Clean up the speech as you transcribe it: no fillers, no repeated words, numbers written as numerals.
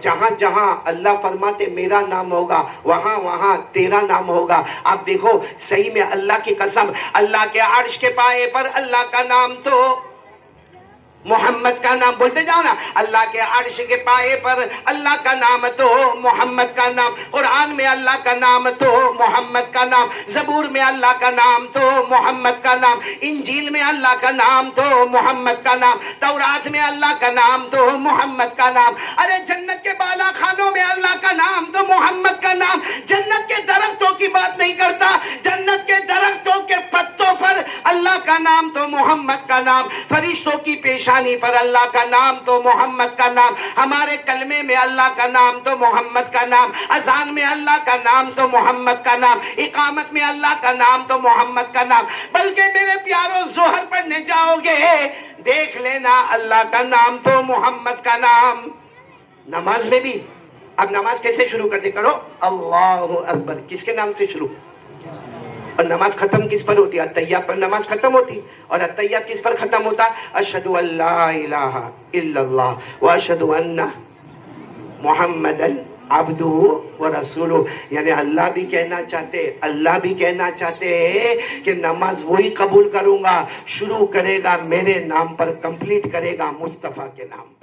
جہاں جہاں اللہ فرماتے میرا نام ہوگا وہاں وہاں تیرا نام ہوگا. آپ دیکھو صحیح میں اللہ کی قسم, اللہ کے عرش کے پائے پر اللہ کا نام تو محمد کا نام, بولتے جاؤ نا, اللہ کے عرش کے پائے پر اللہ کا نام تو محمد کا نام. قرآن میں اللہ کا نام تو محمد کا نام, زبور میں اللہ کا نام تو محمد کا نام, انجیل میں اللہ کا نام تو محمد کا نام, تورات میں اللہ کا نام تو محمد کا نام. ارے جنت کے بالا خانوں میں اللہ کا نام تو محمد کا نام. جنت کے درختوں کی بات نہیں کرتا, جنت کے درختوں کے پتوں پر اللہ کا نام تو محمد کا نام. فرشتوں کی پیشانی پر اللہ کا نام تو محمد کا نام. ہمارے کلمے میں اللہ کا نام تو محمد کا نام, اذان میں اللہ کا نام تو محمد کا نام, اقامت میں اللہ کا نام تو محمد کا نام. بلکہ میرے پیاروں ظہر پڑھنے جاؤ گے دیکھ لینا اللہ کا نام تو محمد کا نام. نماز میں بھی اب نماز کیسے شروع کرتے کرو, اللہ اکبر, کس کے نام سے شروع, اور نماز ختم کس پر ہوتی ہے, التحیات پر نماز ختم ہوتی, اور التحیات کس پر ختم ہوتا, اشہد ان لا الہ الا اللہ واشہد ان محمدن عبدہ ورسولہ. یعنی اللہ بھی کہنا چاہتے ہیں کہ نماز وہی قبول کروں گا, شروع کرے گا میرے نام پر, کمپلیٹ کرے گا مصطفیٰ کے نام.